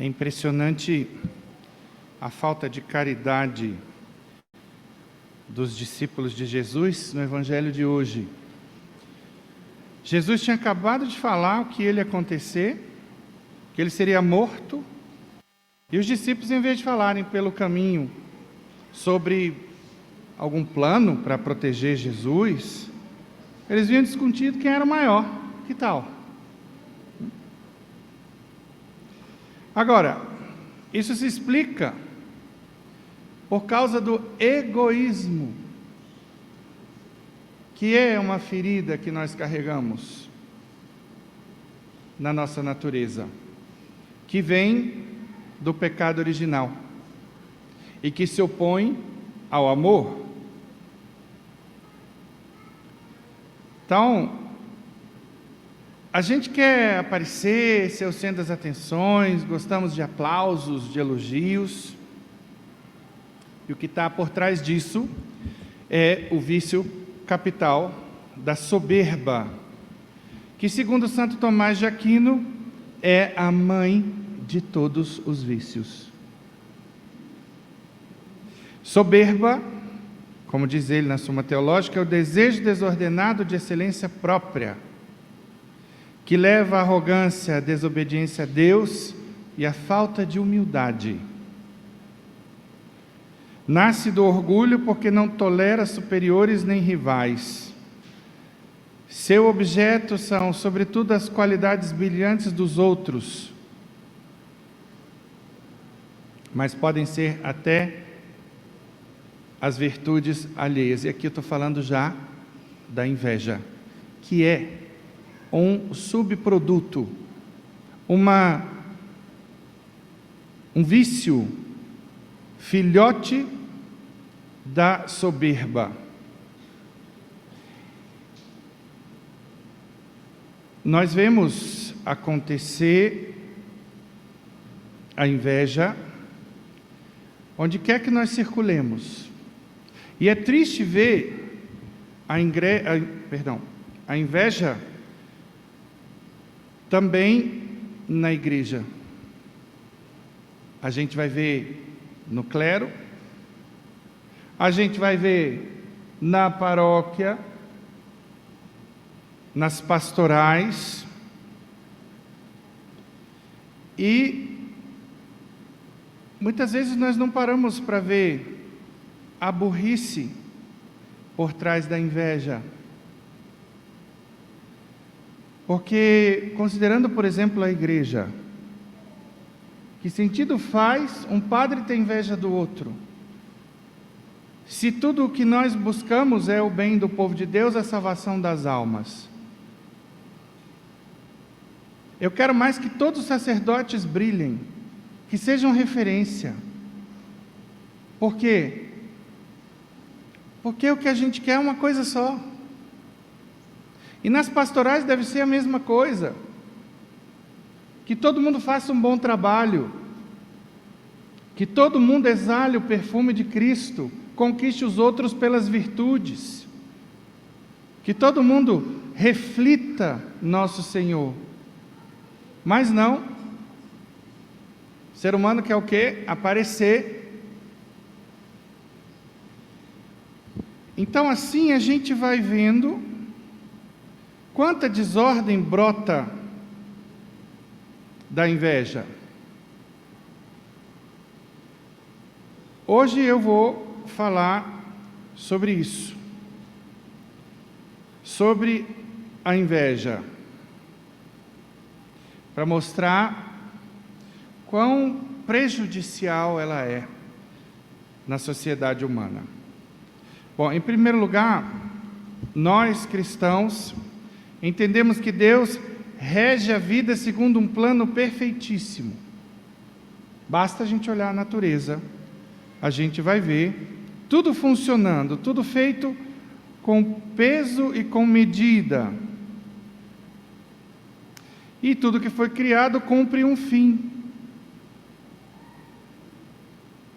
É impressionante a falta de caridade dos discípulos de Jesus no Evangelho de hoje. Jesus tinha acabado de falar o que ia acontecer, que ele seria morto, e os discípulos, em vez de falarem pelo caminho sobre algum plano para proteger Jesus, eles vinham discutindo quem era o maior. Que tal? Agora, isso se explica por causa do egoísmo, que é uma ferida que nós carregamos na nossa natureza, que vem do pecado original e que se opõe ao amor. Então, a gente quer aparecer, ser o centro das atenções, gostamos de aplausos, de elogios, e o que está por trás disso é o vício capital da soberba, que, segundo Santo Tomás de Aquino, é a mãe de todos os vícios. Soberba, como diz ele na Suma Teológica, é o desejo desordenado de excelência própria, que leva à arrogância, à desobediência a Deus e à falta de humildade. Nasce do orgulho porque não tolera superiores nem rivais. Seu objeto são, sobretudo, as qualidades brilhantes dos outros, mas podem ser até as virtudes alheias. E aqui eu estou falando já da inveja, que é um subproduto, um vício, filhote da soberba. Nós vemos acontecer a inveja onde quer que nós circulemos. E é triste ver a inveja também na igreja. A gente vai ver no clero, a gente vai ver na paróquia, nas pastorais, e muitas vezes nós não paramos para ver a burrice por trás da inveja. Porque, considerando, por exemplo, a igreja, que sentido faz um padre ter inveja do outro? Se tudo o que nós buscamos é o bem do povo de Deus, a salvação das almas. Eu quero mais que todos os sacerdotes brilhem, que sejam referência. Por quê? Porque o que a gente quer é uma coisa só. E nas pastorais deve ser a mesma coisa. Que todo mundo faça um bom trabalho. Que todo mundo exale o perfume de Cristo, conquiste os outros pelas virtudes. Que todo mundo reflita nosso Senhor. Mas não. O ser humano quer o quê? Aparecer. Então assim a gente vai vendo quanta desordem brota da inveja. Hoje eu vou falar sobre isso, sobre a inveja, para mostrar quão prejudicial ela é na sociedade humana. Bom, em primeiro lugar, nós cristãos entendemos que Deus rege a vida segundo um plano perfeitíssimo. Basta a gente olhar a natureza, a gente vai ver tudo funcionando, tudo feito com peso e com medida. E tudo que foi criado cumpre um fim.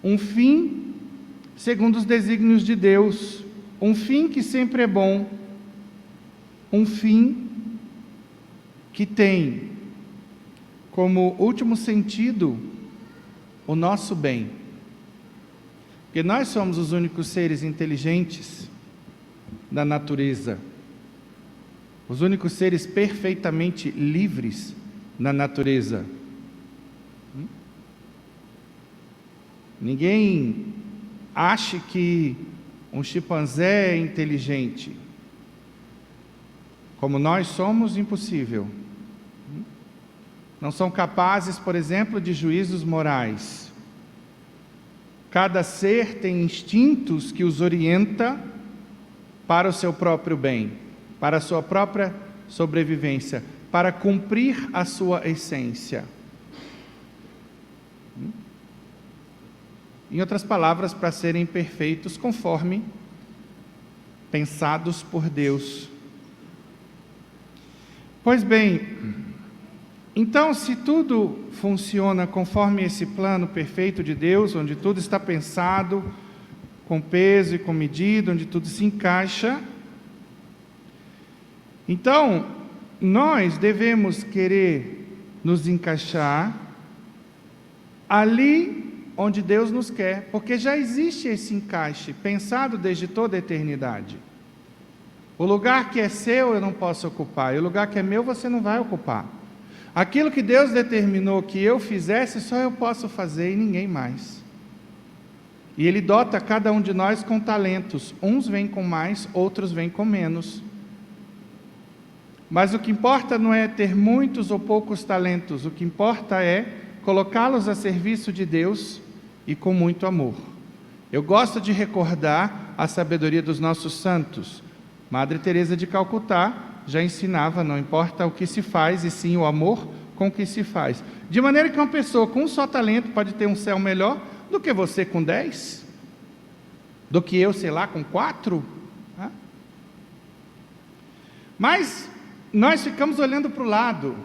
Um fim segundo os desígnios de Deus. Um fim que sempre é bom. Um fim que tem como último sentido o nosso bem. Porque nós somos os únicos seres inteligentes da natureza, os únicos seres perfeitamente livres na natureza. Ninguém ache que um chimpanzé é inteligente. Como nós somos, impossível. Não são capazes, por exemplo, de juízos morais. Cada ser tem instintos que os orienta para o seu próprio bem, para a sua própria sobrevivência, para cumprir a sua essência. Em outras palavras, para serem perfeitos conforme pensados por Deus. Pois bem, então, se tudo funciona conforme esse plano perfeito de Deus, onde tudo está pensado com peso e com medida, onde tudo se encaixa, então nós devemos querer nos encaixar ali onde Deus nos quer, porque já existe esse encaixe pensado desde toda a eternidade. O lugar que é seu eu não posso ocupar, e o lugar que é meu você não vai ocupar. Aquilo que Deus determinou que eu fizesse, só eu posso fazer e ninguém mais. E Ele dota cada um de nós com talentos. Uns vêm com mais, outros vêm com menos. Mas o que importa não é ter muitos ou poucos talentos. O que importa é colocá-los a serviço de Deus e com muito amor. Eu gosto de recordar a sabedoria dos nossos santos. Madre Teresa de Calcutá já ensinava, não importa o que se faz, e sim o amor com o que se faz. De maneira que uma pessoa com um só talento pode ter um céu melhor do que você com 10, do que eu, sei lá, com 4. Mas nós ficamos olhando para o lado,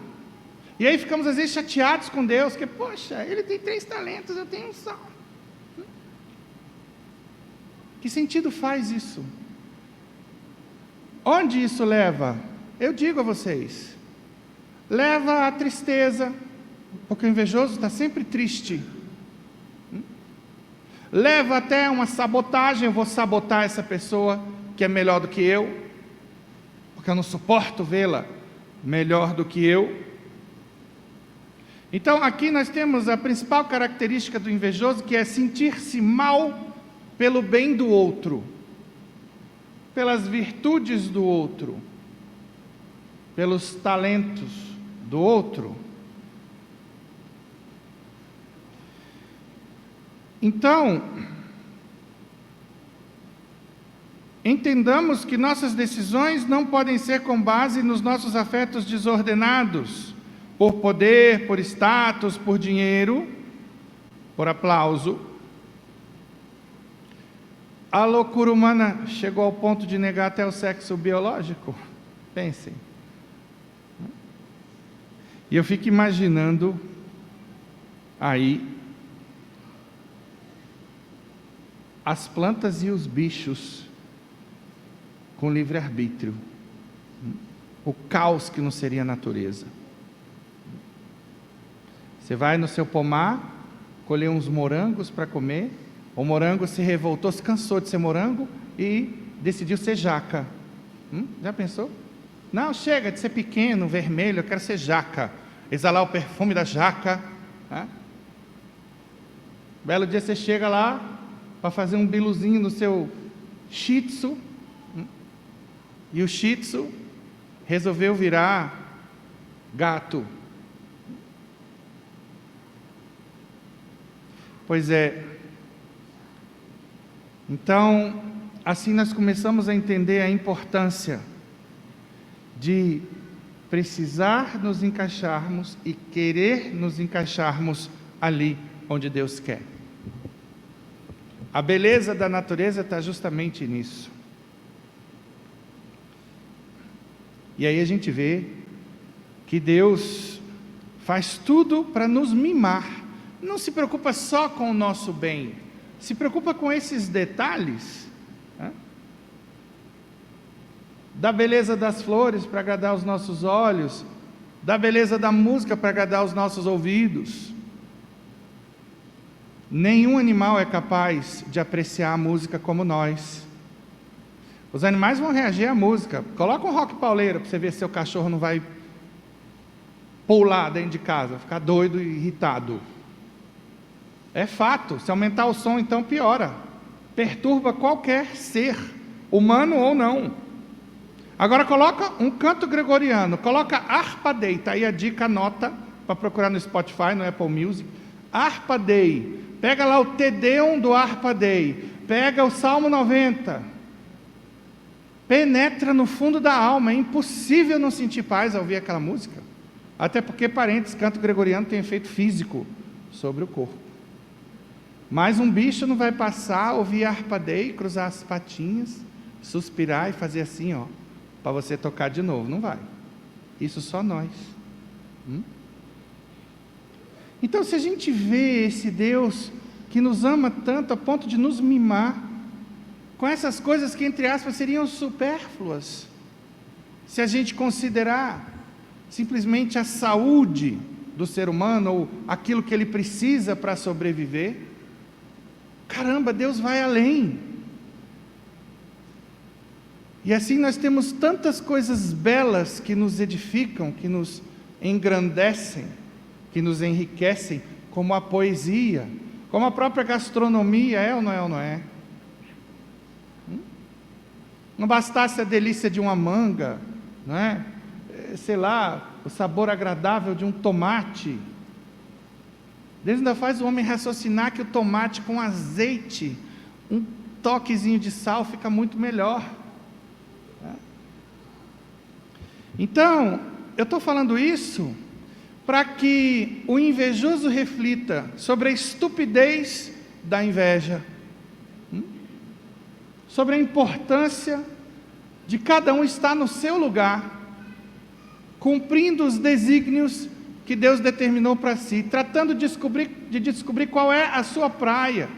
e aí ficamos às vezes chateados com Deus, que, poxa, ele tem 3 talentos, eu tenho um só. Que sentido faz isso? Onde isso leva? Eu digo a vocês, leva à tristeza, porque o invejoso está sempre triste. Leva até uma sabotagem, eu vou sabotar essa pessoa que é melhor do que eu, porque eu não suporto vê-la melhor do que eu. Então aqui nós temos a principal característica do invejoso, que é sentir-se mal pelo bem do outro, pelas virtudes do outro, pelos talentos do outro. Então, entendamos que nossas decisões não podem ser com base nos nossos afetos desordenados, por poder, por status, por dinheiro, por aplauso. A loucura humana chegou ao ponto de negar até o sexo biológico? Pensem. E eu fico imaginando aí as plantas e os bichos com livre-arbítrio. O caos que não seria a natureza. Você vai no seu pomar, colher uns morangos para comer, o morango se revoltou, se cansou de ser morango e decidiu ser jaca. Já pensou? Não, chega de ser pequeno, vermelho, eu quero ser jaca. Exalar o perfume da jaca. Belo dia você chega lá para fazer um biluzinho no seu shih tzu, e o shih tzu resolveu virar gato. Pois é. Então, assim nós começamos a entender a importância de precisar nos encaixarmos e querer nos encaixarmos ali onde Deus quer. A beleza da natureza está justamente nisso. E aí a gente vê que Deus faz tudo para nos mimar. Não se preocupa só com o nosso bem, se preocupa com esses detalhes, da beleza das flores para agradar os nossos olhos, da beleza da música para agradar os nossos ouvidos. Nenhum animal é capaz de apreciar a música como nós. Os animais vão reagir à música. Coloca um rock pauleiro para você ver se seu cachorro não vai pular dentro de casa, ficar doido e irritado. É fato. Se aumentar o som, então piora. Perturba qualquer ser, humano ou não. Agora coloca um canto gregoriano, coloca Harpa Dei, está aí a dica, anota, para procurar no Spotify, no Apple Music. Harpa Dei, pega lá o Te Deum do Harpa Dei, pega o Salmo 90, penetra no fundo da alma, é impossível não sentir paz ao ouvir aquela música, até porque, parênteses, canto gregoriano tem efeito físico sobre o corpo. Mas um bicho não vai passar, ouvir Harpa Dei, cruzar as patinhas, suspirar e fazer assim, ó, para você tocar de novo, não vai. Isso só nós. Então, se a gente vê esse Deus que nos ama tanto a ponto de nos mimar com essas coisas que, entre aspas, seriam supérfluas, se a gente considerar simplesmente a saúde do ser humano ou aquilo que ele precisa para sobreviver, caramba, Deus vai além. E assim nós temos tantas coisas belas que nos edificam, que nos engrandecem, que nos enriquecem, como a poesia, como a própria gastronomia, é ou não é ou não é? Não bastasse a delícia de uma manga, não é? Sei lá, o sabor agradável de um tomate. Deus ainda faz o homem raciocinar que o tomate com azeite, um toquezinho de sal, fica muito melhor. Então, eu estou falando isso para que o invejoso reflita sobre a estupidez da inveja, sobre a importância de cada um estar no seu lugar, cumprindo os desígnios que Deus determinou para si, tratando de descobrir qual é a sua praia,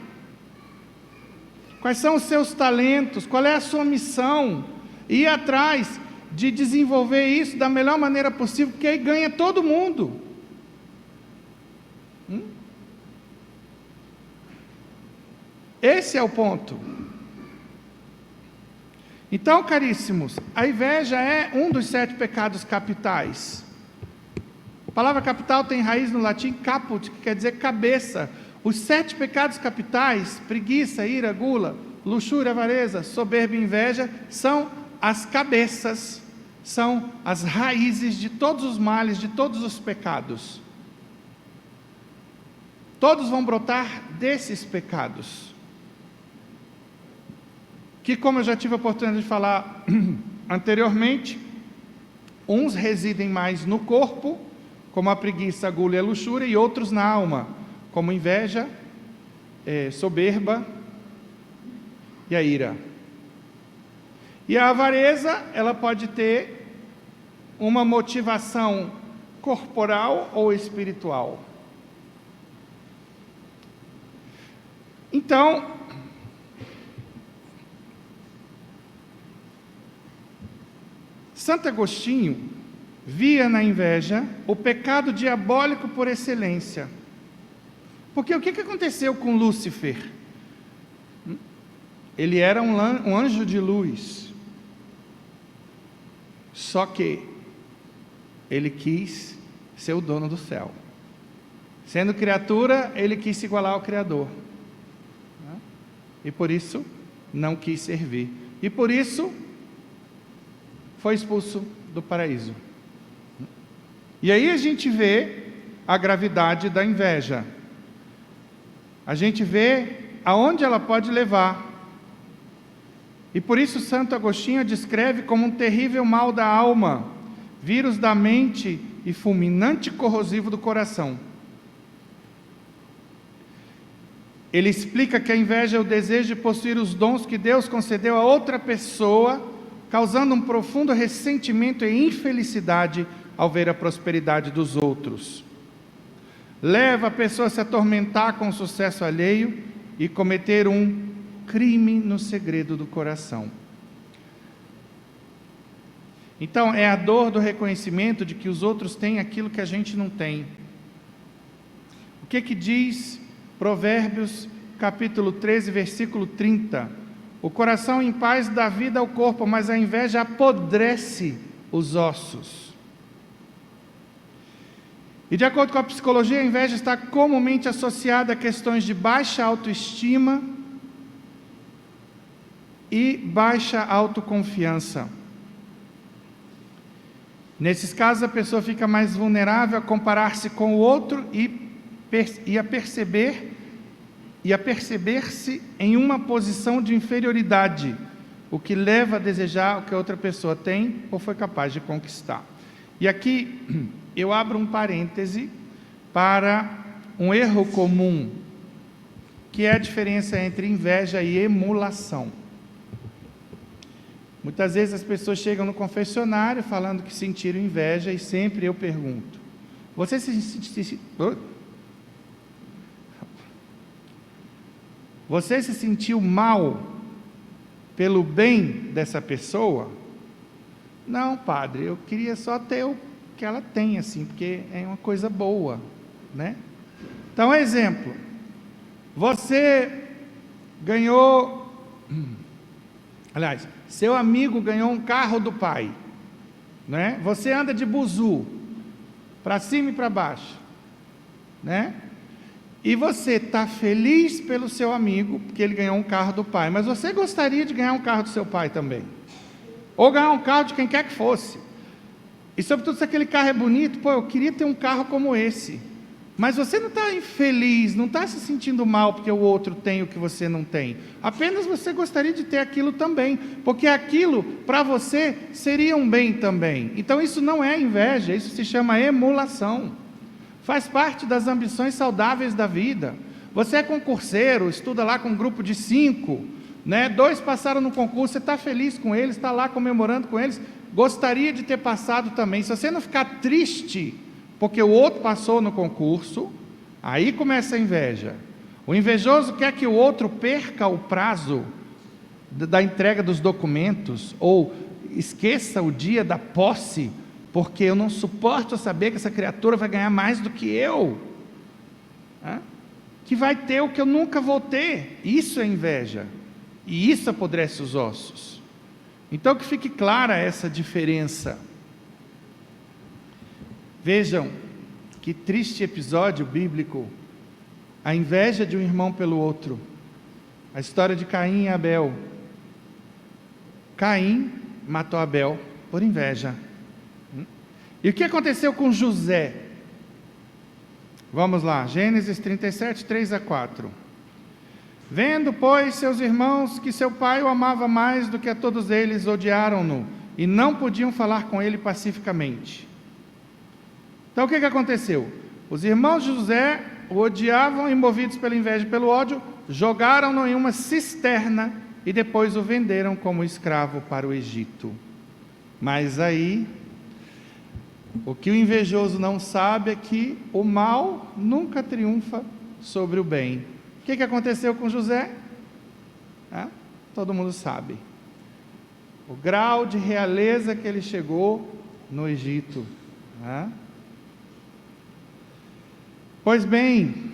quais são os seus talentos, qual é a sua missão, e ir atrás de desenvolver isso da melhor maneira possível, porque aí ganha todo mundo. Esse é o ponto. Então, caríssimos, a inveja é um dos 7 pecados capitais. A palavra capital tem raiz no latim caput, que quer dizer cabeça. Os 7 pecados capitais, preguiça, ira, gula, luxúria, avareza, soberba e inveja, são as cabeças, são as raízes de todos os males, de todos os pecados. Todos vão brotar desses pecados, que, como eu já tive a oportunidade de falar anteriormente, uns residem mais no corpo, como a preguiça, a gula e a luxúria, e outros na alma, como inveja, soberba e a ira. E a avareza, ela pode ter uma motivação corporal ou espiritual. Então, Santo Agostinho via na inveja o pecado diabólico por excelência. Porque o que aconteceu com Lúcifer? Ele era um anjo de luz. Só que ele quis ser o dono do céu. Sendo criatura, ele quis se igualar ao Criador. E por isso, não quis servir. E por isso, foi expulso do paraíso. E aí a gente vê a gravidade da inveja. A gente vê aonde ela pode levar. E por isso Santo Agostinho a descreve como um terrível mal da alma, vírus da mente e fulminante corrosivo do coração. Ele explica que a inveja é o desejo de possuir os dons que Deus concedeu a outra pessoa, causando um profundo ressentimento e infelicidade ao ver a prosperidade dos outros. Leva a pessoa a se atormentar com o sucesso alheio e cometer um crime no segredo do coração. Então, é a dor do reconhecimento de que os outros têm aquilo que a gente não tem. O que diz Provérbios, capítulo 13, versículo 30. O coração em paz dá vida ao corpo, mas a inveja apodrece os ossos. E de acordo com a psicologia, a inveja está comumente associada a questões de baixa autoestima e baixa autoconfiança. Nesses casos, a pessoa fica mais vulnerável a comparar-se com o outro e a perceber-se em uma posição de inferioridade, o que leva a desejar o que a outra pessoa tem ou foi capaz de conquistar. E aqui eu abro um parêntese para um erro comum, que é a diferença entre inveja e emulação. Muitas vezes as pessoas chegam no confessionário falando que sentiram inveja e sempre eu pergunto: você se sentiu mal pelo bem dessa pessoa? Não, padre, eu queria só ter o que ela tem, assim, porque é uma coisa boa, né? Então, exemplo, você ganhou, aliás, seu amigo ganhou um carro do pai, né? Você anda de buzu, para cima e para baixo, né? E você está feliz pelo seu amigo, porque ele ganhou um carro do pai, mas você gostaria de ganhar um carro do seu pai também, ou ganhar um carro de quem quer que fosse, e sobretudo se aquele carro é bonito, pô, eu queria ter um carro como esse, mas você não está infeliz, não está se sentindo mal porque o outro tem o que você não tem, apenas você gostaria de ter aquilo também, porque aquilo para você seria um bem também. Então isso não é inveja, isso se chama emulação, faz parte das ambições saudáveis da vida. Você é concurseiro, estuda lá com um grupo de 5, né? 2 passaram no concurso, você está feliz com eles, está lá comemorando com eles, gostaria de ter passado também. Se você não ficar triste porque o outro passou no concurso, aí começa a inveja. O invejoso quer que o outro perca o prazo da entrega dos documentos, ou esqueça o dia da posse, porque eu não suporto saber que essa criatura vai ganhar mais do que eu, que vai ter o que eu nunca vou ter. Isso é inveja, e isso apodrece os ossos. Então que fique clara essa diferença. Vejam que triste episódio bíblico, a inveja de um irmão pelo outro, a história de Caim e Abel. Caim matou Abel por inveja. E o que aconteceu com José? Vamos lá, Gênesis 37, 3-4. Vendo, pois, seus irmãos que seu pai o amava mais do que a todos eles, odiaram-no e não podiam falar com ele pacificamente. Então o que aconteceu? Os irmãos de José o odiavam e, movidos pela inveja e pelo ódio, jogaram-no em uma cisterna e depois o venderam como escravo para o Egito. Mas aí, o que o invejoso não sabe é que o mal nunca triunfa sobre o bem. O que aconteceu com José? Todo mundo sabe. O grau de realeza que ele chegou no Egito. Pois bem,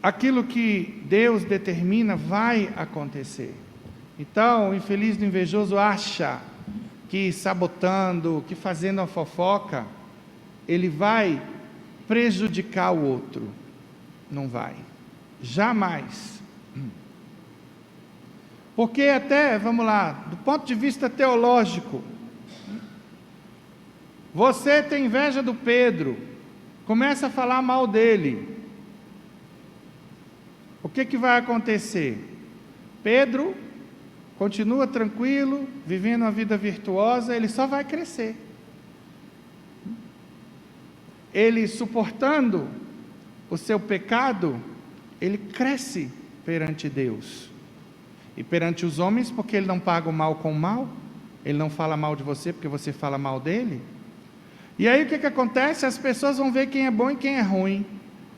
aquilo que Deus determina vai acontecer. Então, o infeliz do invejoso acha que sabotando, que fazendo a fofoca, ele vai prejudicar o outro. Não vai, jamais. Porque até, vamos lá, do ponto de vista teológico, você tem inveja do Pedro, começa a falar mal dele, o que vai acontecer? Pedro continua tranquilo, vivendo uma vida virtuosa, ele só vai crescer. Ele suportando o seu pecado, ele cresce perante Deus e perante os homens, porque ele não paga o mal com o mal, ele não fala mal de você porque você fala mal dele. E aí o que acontece? As pessoas vão ver quem é bom e quem é ruim.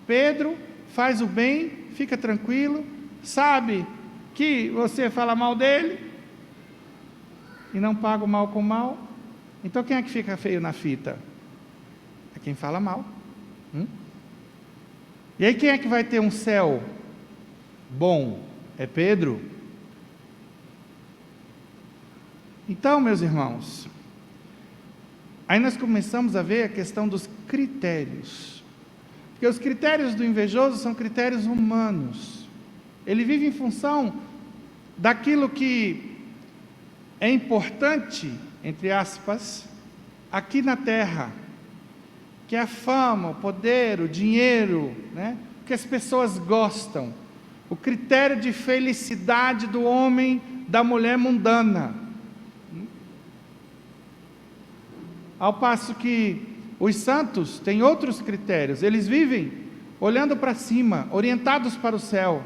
Pedro faz o bem, fica tranquilo, sabe que você fala mal dele e não paga o mal com o mal. Então quem é que fica feio na fita? É quem fala mal. E aí quem é que vai ter um céu bom? É Pedro. Então, meus irmãos, aí nós começamos a ver a questão dos critérios. Porque os critérios do invejoso são critérios humanos. Ele vive em função daquilo que é importante, entre aspas, aqui na terra, que é a fama, o poder, o dinheiro, né? Que as pessoas gostam, o critério de felicidade do homem, da mulher mundana. Ao passo que os santos têm outros critérios, eles vivem olhando para cima, orientados para o céu.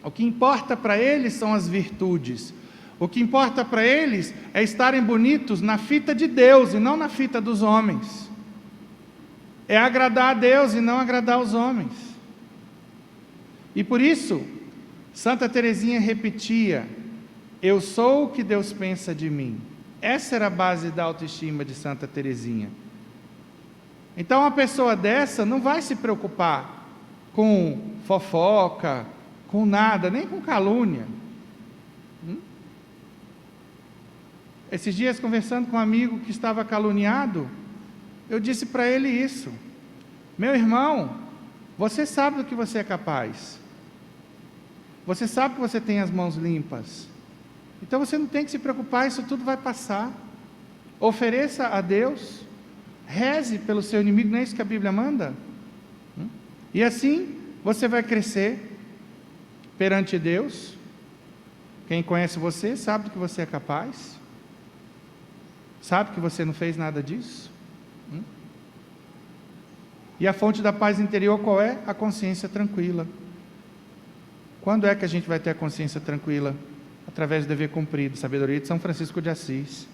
O que importa para eles são as virtudes. O que importa para eles é estarem bonitos na fita de Deus e não na fita dos homens. É agradar a Deus e não agradar os homens. E por isso, Santa Teresinha repetia: eu sou o que Deus pensa de mim. Essa era a base da autoestima de Santa Teresinha. Então, uma pessoa dessa não vai se preocupar com fofoca, com nada, nem com calúnia. Esses dias, conversando com um amigo que estava caluniado, eu disse para ele isso: meu irmão, você sabe do que você é capaz. Você sabe que você tem as mãos limpas. Então você não tem que se preocupar, isso tudo vai passar. Ofereça a Deus, reze pelo seu inimigo, não é isso que a Bíblia manda? E assim você vai crescer perante Deus. Quem conhece você sabe do que você é capaz. Sabe que você não fez nada disso? E a fonte da paz interior qual é? A consciência tranquila. Quando é que a gente vai ter a consciência tranquila? Através do dever cumprido, sabedoria de São Francisco de Assis.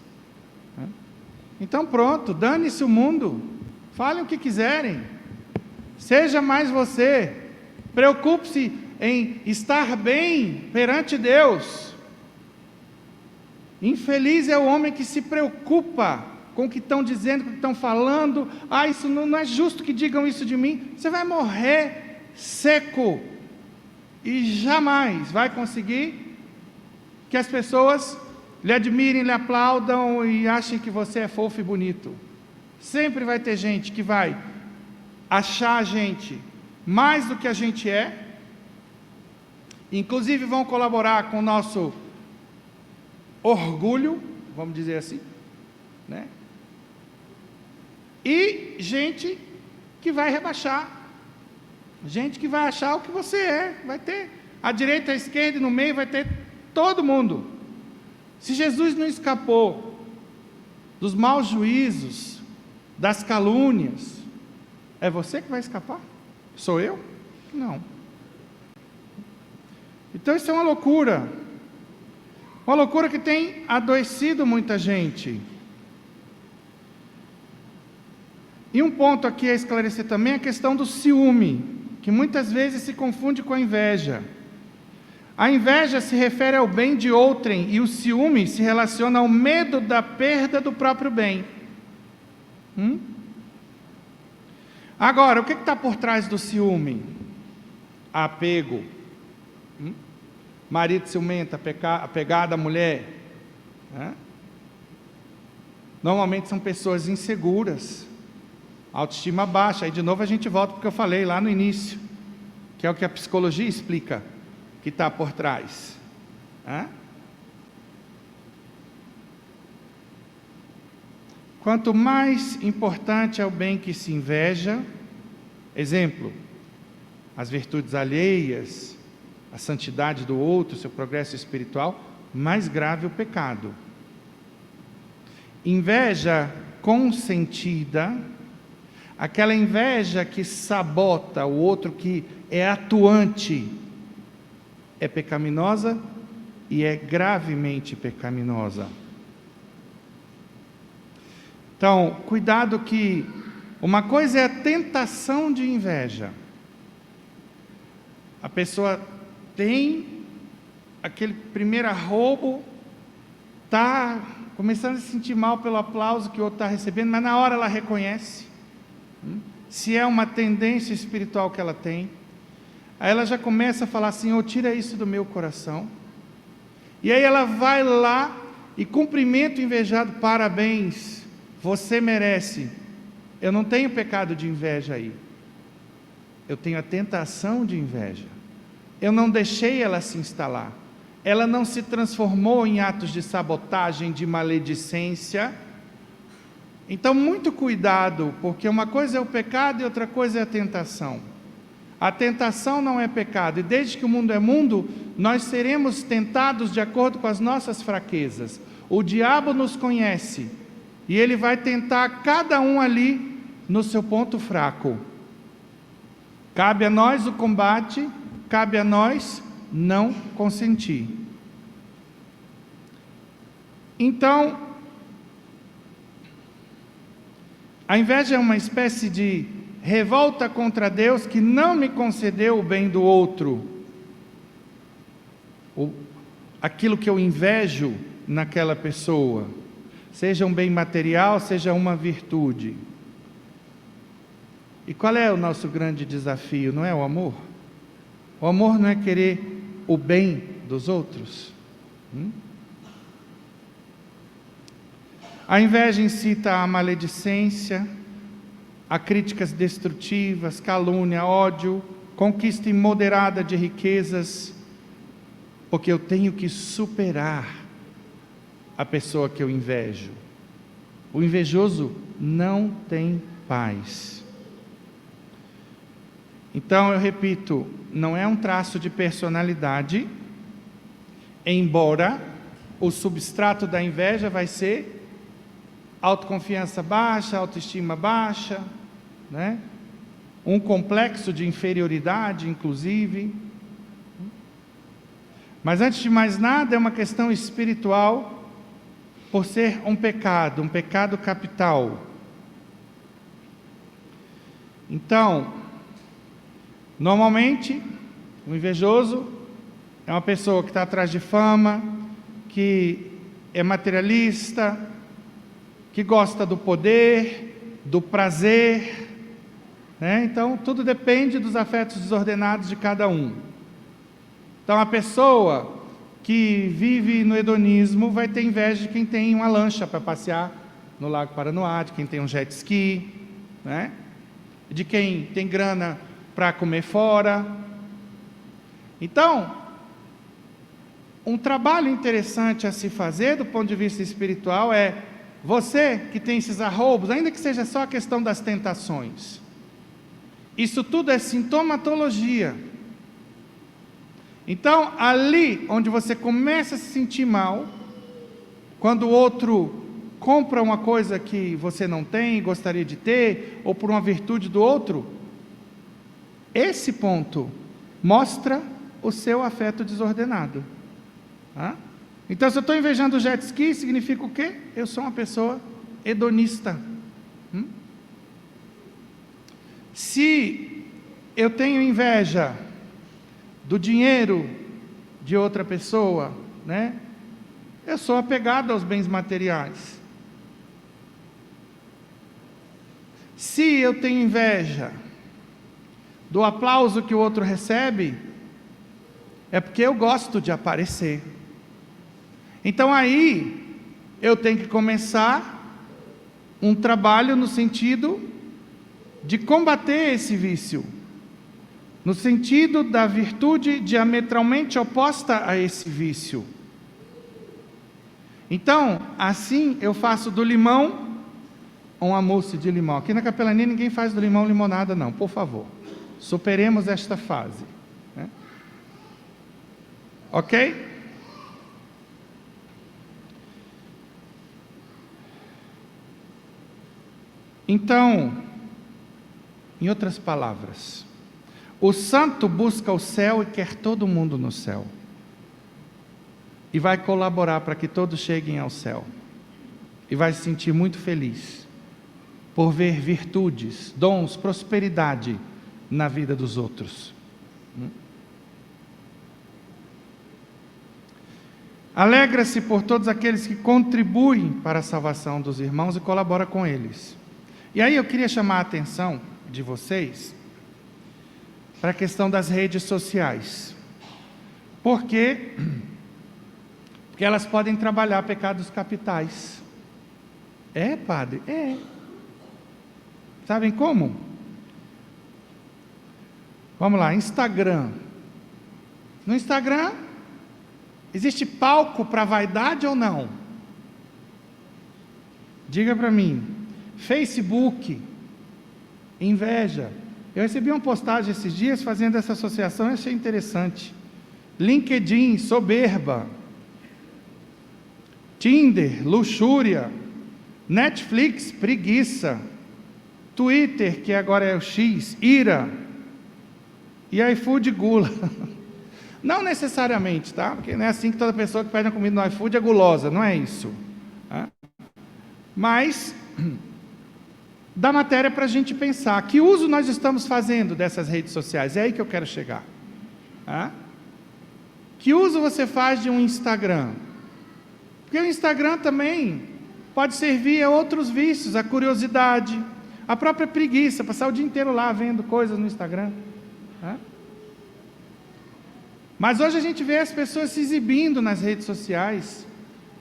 Então pronto, dane-se o mundo, falem o que quiserem, seja mais você, preocupe-se em estar bem perante Deus. Infeliz é o homem que se preocupa com o que estão dizendo, com o que estão falando. Isso não é justo que digam isso de mim. Você vai morrer seco e jamais vai conseguir que as pessoas lhe admirem, lhe aplaudam e achem que você é fofo e bonito. Sempre vai ter gente que vai achar a gente mais do que a gente é, inclusive vão colaborar com o nosso orgulho, vamos dizer assim, né? E gente que vai rebaixar, gente que vai achar o que você é, vai ter a direita, a esquerda e no meio vai ter todo mundo. Se Jesus não escapou dos maus juízos, das calúnias, é você que vai escapar? Sou eu? Não. Então isso é uma loucura que tem adoecido muita gente. E um ponto aqui a esclarecer também é a questão do ciúme, que muitas vezes se confunde com a inveja. A inveja se refere ao bem de outrem e o ciúme se relaciona ao medo da perda do próprio bem. Agora, o que está por trás do ciúme? Apego. Marido ciumento, apegado à mulher. Normalmente são pessoas inseguras, autoestima baixa. Aí de novo a gente volta para o que eu falei lá no início, que é o que a psicologia explica, que está por trás. Quanto mais importante é o bem que se inveja, exemplo, as virtudes alheias, a santidade do outro, seu progresso espiritual, mais grave o pecado. Inveja consentida, aquela inveja que sabota o outro, que é atuante, é pecaminosa e é gravemente pecaminosa. Então, cuidado que uma coisa é a tentação de inveja. A pessoa tem aquele primeiro arrobo, está começando a se sentir mal pelo aplauso que o outro está recebendo, mas na hora ela reconhece. se é uma tendência espiritual que ela tem. Aí ela já começa a falar: Senhor, tira isso do meu coração. E aí ela vai lá e cumprimenta o invejado: parabéns, você merece. Eu não tenho pecado de inveja aí, eu tenho a tentação de inveja. Eu não deixei ela se instalar, ela não se transformou em atos de sabotagem, de maledicência. Então muito cuidado, porque uma coisa é o pecado e outra coisa é a tentação. A tentação não é pecado, e desde que o mundo é mundo, nós seremos tentados de acordo com as nossas fraquezas. O diabo nos conhece, e ele vai tentar cada um ali no seu ponto fraco. Cabe a nós o combate, cabe a nós não consentir. Então, a inveja é uma espécie de revolta contra Deus que não me concedeu o bem do outro, aquilo que eu invejo naquela pessoa, seja um bem material, seja uma virtude. E qual é o nosso grande desafio? Não é o amor? O amor não é querer o bem dos outros? A inveja incita a maledicência, a críticas destrutivas, calúnia, ódio, conquista imoderada de riquezas, porque eu tenho que superar a pessoa que eu invejo. O invejoso não tem paz. Então eu repito, não é um traço de personalidade, embora o substrato da inveja vai ser autoconfiança baixa, autoestima baixa, né? Um complexo de inferioridade, inclusive. Mas antes de mais nada, é uma questão espiritual, por ser um pecado capital. Então, normalmente, o invejoso é uma pessoa que está atrás de fama, que é materialista, que gosta do poder, do prazer, né? Então, tudo depende dos afetos desordenados de cada um. Então, a pessoa que vive no hedonismo vai ter inveja de quem tem uma lancha para passear no Lago Paranoá, de quem tem um jet ski, né? De quem tem grana para comer fora. Então, um trabalho interessante a se fazer do ponto de vista espiritual é: você que tem esses arroubos, ainda que seja só a questão das tentações, isso tudo é sintomatologia. Então, ali onde você começa a se sentir mal, quando o outro compra uma coisa que você não tem, gostaria de ter, ou por uma virtude do outro, esse ponto mostra o seu afeto desordenado. Então, se eu estou invejando o jet ski, significa o quê? Eu sou uma pessoa hedonista. Se eu tenho inveja do dinheiro de outra pessoa, né? Eu sou apegado aos bens materiais. Se eu tenho inveja do aplauso que o outro recebe, é porque eu gosto de aparecer. Então aí, eu tenho que começar um trabalho no sentido de combater esse vício, no sentido da virtude diametralmente oposta a esse vício. Então, assim eu faço do limão uma mousse de limão. Aqui na capelania ninguém faz do limão limonada não, por favor. Superemos esta fase, né? Ok? Então, em outras palavras, o santo busca o céu e quer todo mundo no céu. E vai colaborar para que todos cheguem ao céu. E vai se sentir muito feliz por ver virtudes, dons, prosperidade na vida dos outros. Alegra-se por todos aqueles que contribuem para a salvação dos irmãos e colabora com eles. E aí eu queria chamar a atenção de vocês para a questão das redes sociais. Por quê? Porque elas podem trabalhar pecados capitais. É, padre? É. Sabem como? Vamos lá, Instagram. No Instagram, existe palco para vaidade ou não? Diga para mim. Facebook, inveja. Eu recebi uma postagem esses dias fazendo essa associação e achei interessante. LinkedIn, soberba. Tinder, luxúria. Netflix, preguiça. Twitter, que agora é o X, ira. E iFood, gula. Não necessariamente, tá? Porque não é assim que toda pessoa que pede uma comida no iFood é gulosa, não é isso. Tá? Mas dá matéria para a gente pensar. Que uso nós estamos fazendo dessas redes sociais? É aí que eu quero chegar. Tá? Que uso você faz de um Instagram? Porque o Instagram também pode servir a outros vícios, a curiosidade, a própria preguiça, passar o dia inteiro lá vendo coisas no Instagram. Tá? Mas hoje a gente vê as pessoas se exibindo nas redes sociais,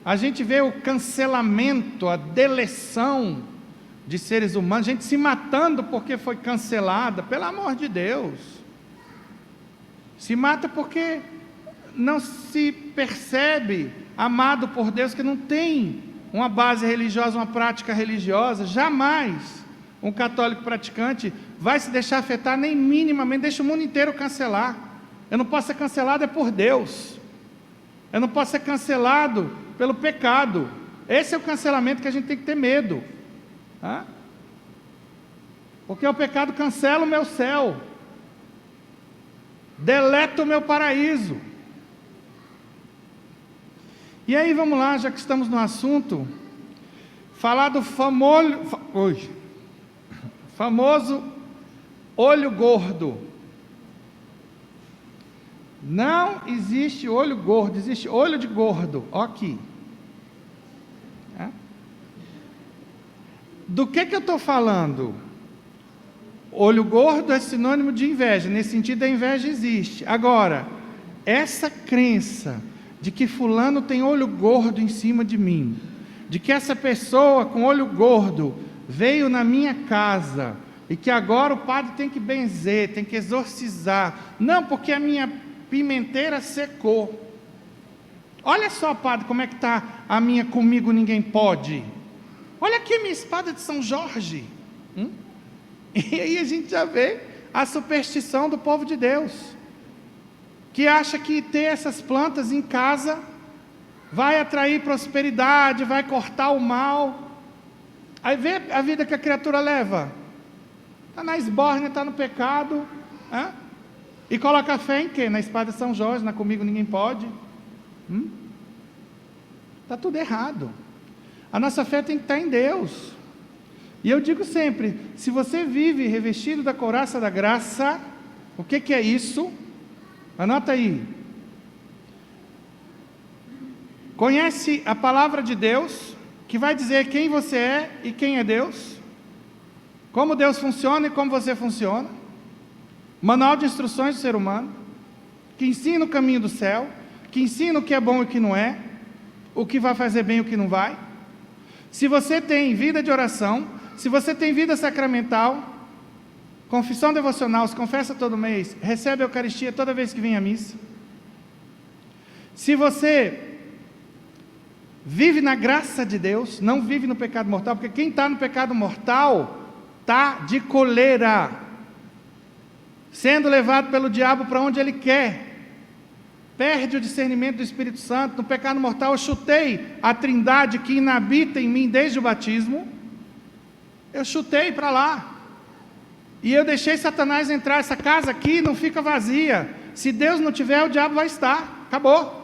a gente vê o cancelamento, a deleção de seres humanos, gente se matando porque foi cancelada, pelo amor de Deus. Se mata porque não se percebe amado por Deus, que não tem uma base religiosa, uma prática religiosa. Jamais um católico praticante vai se deixar afetar nem minimamente, deixa o mundo inteiro cancelar. Eu não posso ser cancelado é por Deus. Eu não posso ser cancelado pelo pecado. Esse é o cancelamento que a gente tem que ter medo. Tá? Porque o pecado cancela o meu céu. Deleta o meu paraíso. E aí vamos lá, já que estamos no assunto, falar do famoso olho gordo. Não existe olho gordo, existe olho de gordo. Ó aqui. É? Do que eu estou falando? Olho gordo é sinônimo de inveja, nesse sentido a inveja existe. Agora, essa crença de que fulano tem olho gordo em cima de mim, de que essa pessoa com olho gordo veio na minha casa, e que agora o padre tem que benzer, tem que exorcizar. Não, porque a minha pimenteira secou. Olha só, padre, como é que está a minha comigo ninguém pode. Olha aqui a minha espada de São Jorge. E aí a gente já vê a superstição do povo de Deus, que acha que ter essas plantas em casa vai atrair prosperidade, vai cortar o mal. Aí vê a vida que a criatura leva. Está na esbórnia, está no pecado. E coloca fé em quê? Na espada de São Jorge, na comigo ninguém pode. Está tudo errado. A nossa fé tem que estar em Deus. E eu digo sempre, se você vive revestido da couraça da graça, o que é isso? Anota aí. Conhece a palavra de Deus, que vai dizer quem você é e quem é Deus, como Deus funciona e como você funciona, manual de instruções do ser humano, que ensina o caminho do céu, que ensina o que é bom e o que não é, o que vai fazer bem e o que não vai. Se você tem vida de oração, se você tem vida sacramental, confissão devocional, se confessa todo mês, recebe a Eucaristia toda vez que vem à missa. Se você vive na graça de Deus, não vive no pecado mortal, porque quem está no pecado mortal está de coleira, sendo levado pelo diabo para onde ele quer, perde o discernimento do Espírito Santo. No pecado mortal eu chutei a trindade que inabita em mim desde o batismo, eu chutei para lá, e eu deixei Satanás entrar. Essa casa aqui não fica vazia, se Deus não tiver, o diabo vai estar, acabou.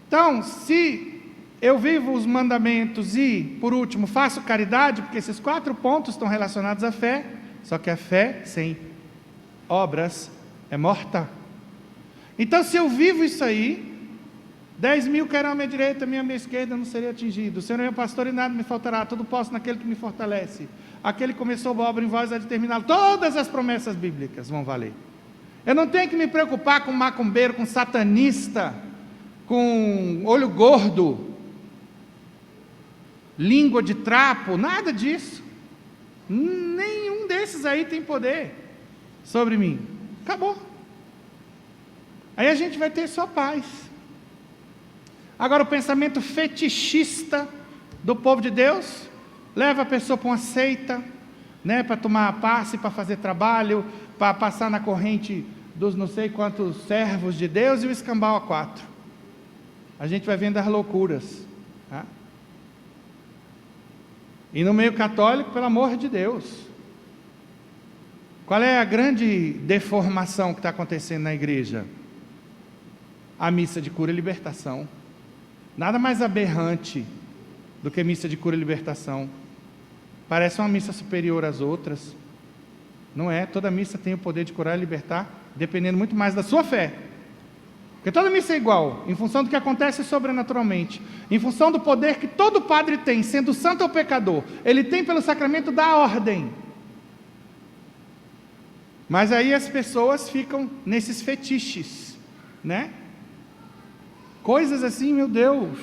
Então, se eu vivo os mandamentos e, por último, faço caridade, porque esses 4 pontos estão relacionados à fé, só que a fé sem obras é morta. Então, se eu vivo isso aí, 10.000 cairão à minha direita, à minha esquerda, não serei atingido. O Senhor é meu pastor e nada me faltará. Tudo posso naquele que me fortalece. Aquele que começou a obra em vós há de terminá-la. Todas as promessas bíblicas vão valer. Eu não tenho que me preocupar com macumbeiro, com satanista, com olho gordo, língua de trapo, nada disso. Nenhum desses aí tem poder sobre mim. Acabou. Aí a gente vai ter só paz. Agora, o pensamento fetichista do povo de Deus leva a pessoa para uma seita, né, para tomar passe, para fazer trabalho, para passar na corrente dos não sei quantos servos de Deus, e o escambau a 4. A gente vai vendo as loucuras. Tá? E no meio católico, pelo amor de Deus, qual é a grande deformação que está acontecendo na igreja? A missa de cura e libertação. Nada mais aberrante do que missa de cura e libertação. Parece uma missa superior às outras. Não é, toda missa tem o poder de curar e libertar, dependendo muito mais da sua fé. Porque toda missa é igual, em função do que acontece sobrenaturalmente, em função do poder que todo padre tem, sendo santo ou pecador, ele tem pelo sacramento da ordem. Mas aí as pessoas ficam nesses fetiches, né? Coisas assim, meu Deus,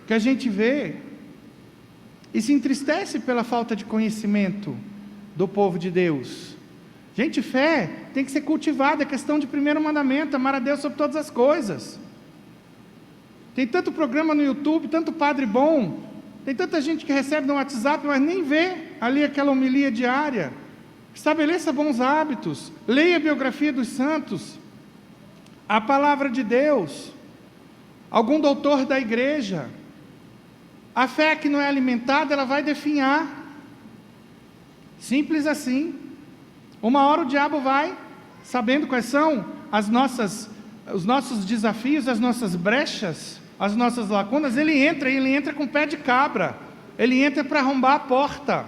que a gente vê e se entristece pela falta de conhecimento do povo de Deus. Gente, fé tem que ser cultivada, é questão de primeiro mandamento, amar a Deus sobre todas as coisas. Tem tanto programa no YouTube, tanto padre bom, tem tanta gente que recebe no WhatsApp, mas nem vê ali aquela homilia diária. Estabeleça bons hábitos, leia a biografia dos santos, a palavra de Deus, algum doutor da igreja. A fé que não é alimentada, ela vai definhar. Simples assim. Uma hora o diabo vai, sabendo quais são os nossos desafios, as nossas brechas, as nossas lacunas, ele entra com pé de cabra, ele entra para arrombar a porta.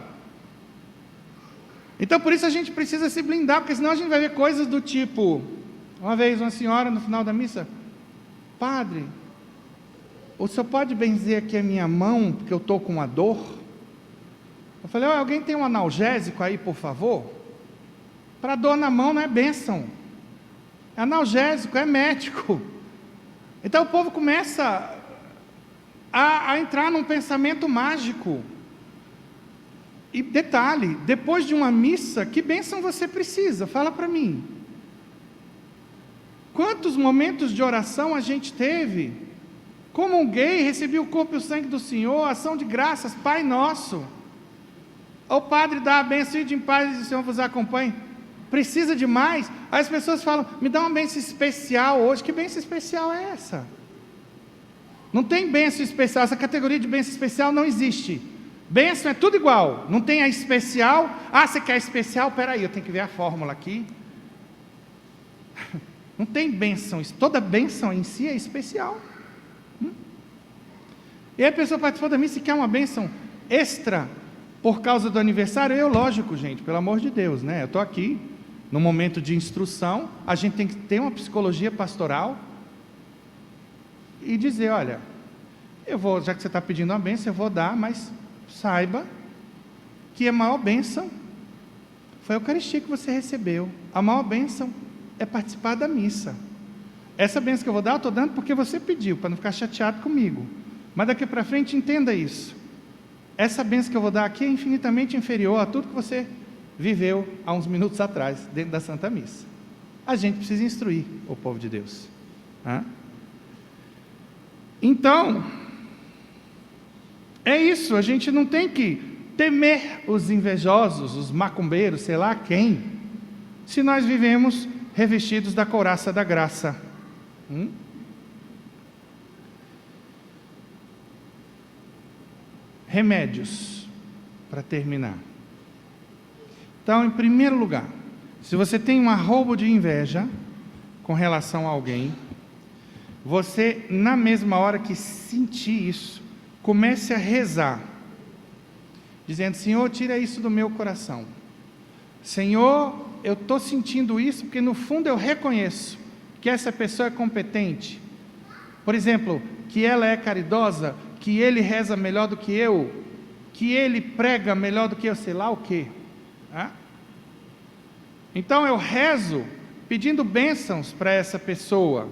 Então por isso a gente precisa se blindar, porque senão a gente vai ver coisas do tipo, uma vez uma senhora no final da missa, padre, o senhor pode benzer aqui a minha mão, porque eu estou com uma dor? Eu falei, alguém tem um analgésico aí, por favor? Para dor na mão não é bênção, é analgésico, é médico. Então o povo começa a entrar num pensamento mágico. E detalhe, depois de uma missa, que bênção você precisa? Fala para mim. Quantos momentos de oração a gente teve? Comunguei, recebi o corpo e o sangue do Senhor, ação de graças, Pai Nosso. O Padre dá a bênção, ide em paz e o Senhor vos acompanhe. Precisa de mais? Aí as pessoas falam, me dá uma bênção especial hoje. Que bênção especial é essa? Não tem bênção especial, essa categoria de bênção especial não existe. Bênção é tudo igual, não tem a especial. Ah, você quer especial? Peraí, eu tenho que ver a fórmula aqui. Não tem bênção, toda bênção em si é especial. E aí a pessoa participou da missa e quer uma bênção extra por causa do aniversário. Lógico, gente, pelo amor de Deus, né? Eu estou aqui no momento de instrução, a gente tem que ter uma psicologia pastoral e dizer, olha, já que você está pedindo uma bênção, eu vou dar, mas saiba que a maior bênção foi a Eucaristia que você recebeu. A maior bênção é participar da missa. Essa bênção que eu vou dar, eu estou dando porque você pediu, para não ficar chateado comigo. Mas daqui para frente, entenda isso. Essa bênção que eu vou dar aqui é infinitamente inferior a tudo que você viveu há uns minutos atrás, dentro da Santa Missa. A gente precisa instruir o povo de Deus. Então, é isso, a gente não tem que temer os invejosos, os macumbeiros, sei lá quem, se nós vivemos revestidos da couraça da graça. Remédios, para terminar. Então, em primeiro lugar, se você tem um arrobo de inveja com relação a alguém, você, na mesma hora que sentir isso, comece a rezar, dizendo, Senhor, tira isso do meu coração. Senhor, eu estou sentindo isso, porque no fundo eu reconheço que essa pessoa é competente, Por exemplo, que ela é caridosa, que ele reza melhor do que eu, que ele prega melhor do que eu, sei lá o quê. Então eu rezo pedindo bênçãos para essa pessoa,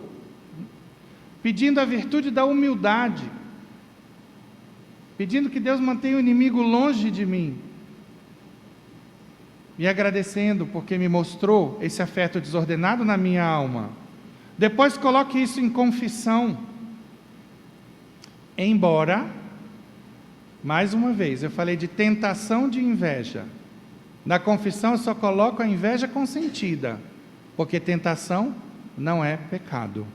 pedindo a virtude da humildade, pedindo que Deus mantenha o inimigo longe de mim, e agradecendo porque me mostrou esse afeto desordenado na minha alma. Depois coloque isso em confissão, embora, mais uma vez, eu falei de tentação de inveja. Na confissão eu só coloco a inveja consentida, porque tentação não é pecado.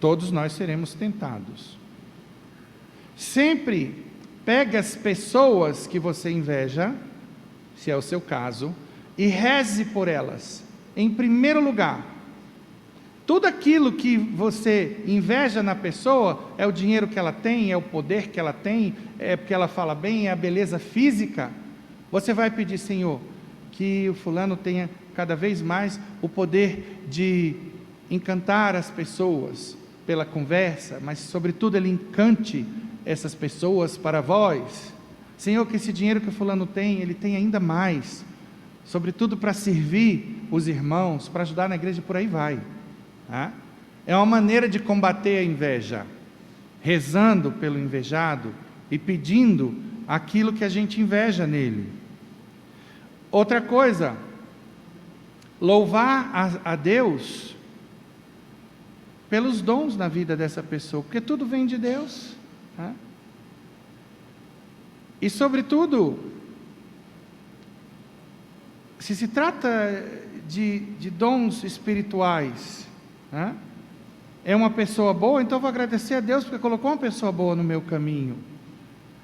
Todos nós seremos tentados. Sempre pegue as pessoas que você inveja, se é o seu caso, e reze por elas. Em primeiro lugar, tudo aquilo que você inveja na pessoa, é o dinheiro que ela tem, é o poder que ela tem, é porque ela fala bem, é a beleza física. Você vai pedir: Senhor, que o fulano tenha cada vez mais o poder de encantar as pessoas pela conversa, mas sobretudo ele encante essas pessoas para vós. Senhor, que esse dinheiro que o fulano tem, ele tem ainda mais, sobretudo para servir os irmãos, para ajudar na igreja, por aí vai. É uma maneira de combater a inveja, rezando pelo invejado e pedindo aquilo que a gente inveja nele. Outra coisa, louvar a Deus pelos dons na vida dessa pessoa, porque tudo vem de Deus. E sobretudo, se trata de dons espirituais, é uma pessoa boa, então eu vou agradecer a Deus porque colocou uma pessoa boa no meu caminho.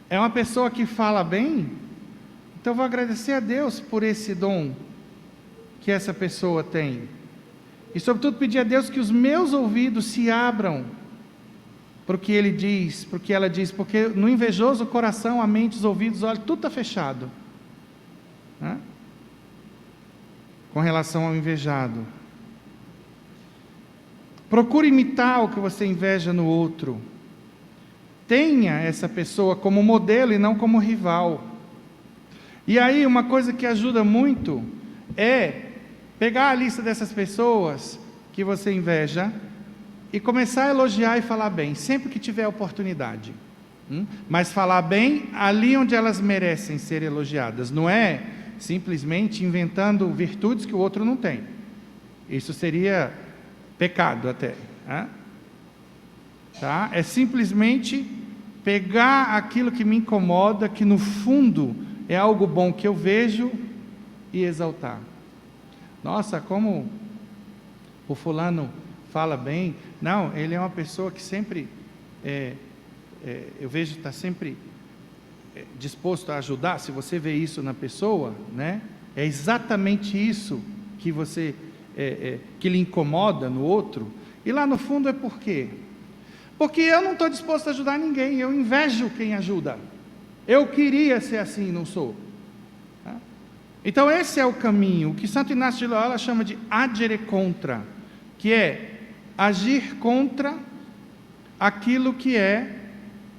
É uma pessoa que fala bem, então eu vou agradecer a Deus por esse dom que essa pessoa tem. E sobretudo pedir a Deus que os meus ouvidos se abram para o que ele diz, para o que ela diz, porque no invejoso o coração, a mente, os ouvidos, olha, tudo está fechado, com relação ao invejado. Procure imitar o que você inveja no outro. Tenha essa pessoa como modelo e não como rival. E aí uma coisa que ajuda muito é pegar a lista dessas pessoas que você inveja e começar a elogiar e falar bem, sempre que tiver oportunidade. Mas falar bem ali onde elas merecem ser elogiadas. Não é simplesmente inventando virtudes que o outro não tem. Isso seria pecado até. É simplesmente pegar aquilo que me incomoda, que no fundo é algo bom que eu vejo, e exaltar. Nossa, como o fulano fala bem. Não, ele é uma pessoa que sempre, eu vejo, está sempre disposto a ajudar. Se você vê isso na pessoa, é exatamente isso que você, que lhe incomoda no outro. E lá no fundo é por quê? Porque eu não estou disposto a ajudar ninguém, eu invejo quem ajuda. Eu queria ser assim, não sou. Então esse é o caminho, o que Santo Inácio de Loyola chama de agere contra, que é agir contra aquilo que é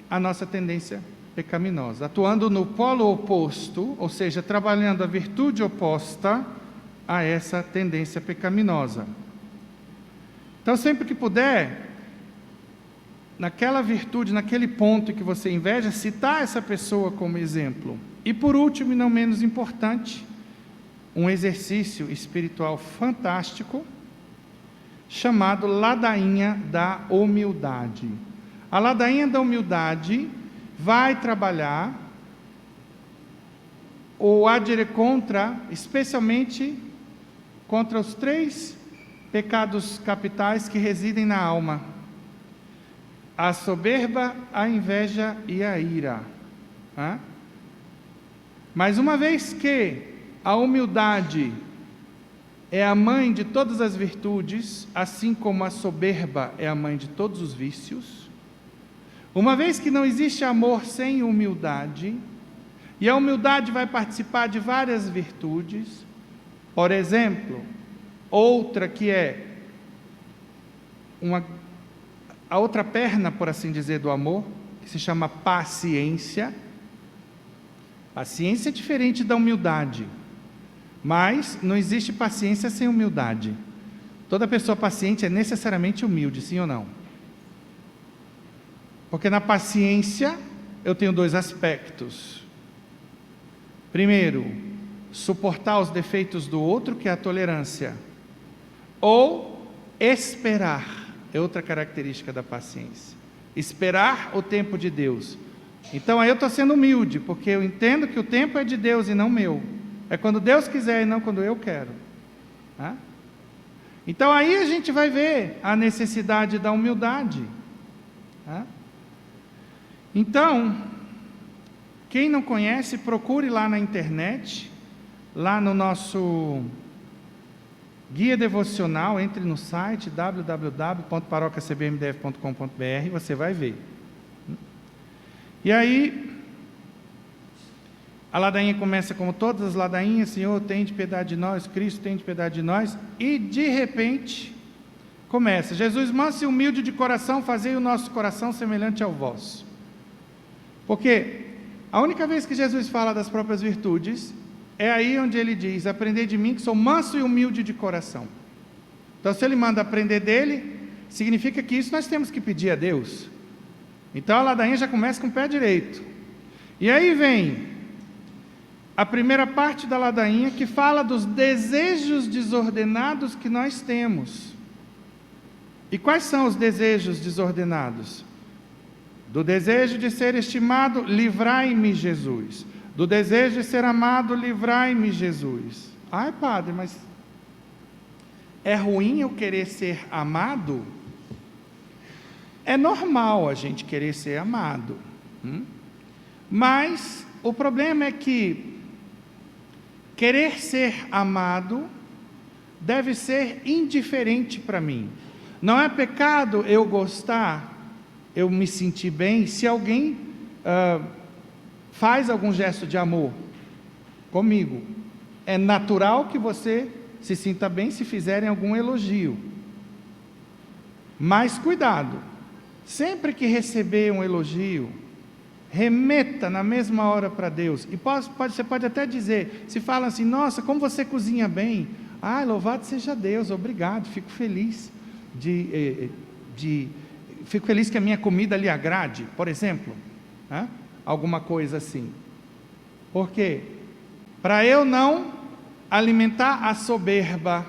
a nossa tendência pecaminosa, atuando no polo oposto, ou seja, trabalhando a virtude oposta a essa tendência pecaminosa. Então sempre que puder, naquela virtude, naquele ponto que você inveja, citar essa pessoa como exemplo. E por último, e não menos importante, um exercício espiritual fantástico, chamado ladainha da humildade. A ladainha da humildade vai trabalhar o agere contra, especialmente contra os 3 pecados capitais que residem na alma: a soberba, a inveja e a ira. Mas uma vez que a humildade é a mãe de todas as virtudes, assim como a soberba é a mãe de todos os vícios, uma vez que não existe amor sem humildade, e a humildade vai participar de várias virtudes, por exemplo, outra que é a outra perna, por assim dizer, do amor, que se chama paciência. Paciência é diferente da humildade, mas não existe paciência sem humildade. Toda pessoa paciente é necessariamente humilde, sim ou não? Porque na paciência eu tenho dois aspectos. Primeiro, suportar os defeitos do outro, que é a tolerância. Ou esperar, é outra característica da paciência. Esperar o tempo de Deus. Então aí eu estou sendo humilde, porque eu entendo que o tempo é de Deus e não meu. É quando Deus quiser e não quando eu quero. Tá? Então aí a gente vai ver a necessidade da humildade. Tá? Então, quem não conhece, procure lá na internet, lá no nosso guia devocional, entre no site www.parocacbmdf.com.br, você vai ver. E aí, a ladainha começa como todas as ladainhas: Senhor, tem de piedade de nós, Cristo tem de piedade de nós, e de repente, começa: Jesus, manso e humilde de coração, fazei o nosso coração semelhante ao vosso. Porque a única vez que Jesus fala das próprias virtudes, é aí onde ele diz: aprendei de mim que sou manso e humilde de coração. Então, se ele manda aprender dele, significa que isso nós temos que pedir a Deus. Então a ladainha já começa com o pé direito. E aí vem a primeira parte da ladainha, que fala dos desejos desordenados que nós temos. E quais são os desejos desordenados? Do desejo de ser estimado, livrai-me, Jesus. Do desejo de ser amado, livrai-me, Jesus. Ai, padre, mas é ruim eu querer ser amado? É normal a gente querer ser amado. Mas o problema é que querer ser amado deve ser indiferente para mim. Não é pecado eu gostar, eu me sentir bem, se alguém faz algum gesto de amor comigo. É natural que você se sinta bem se fizerem algum elogio. Mas cuidado, sempre que receber um elogio, remeta na mesma hora para Deus. E você pode até dizer, se fala assim: nossa, como você cozinha bem. Ah, louvado seja Deus, obrigado, fico feliz fico feliz que a minha comida lhe agrade, por exemplo. Alguma coisa assim. Por quê? Para eu não alimentar a soberba,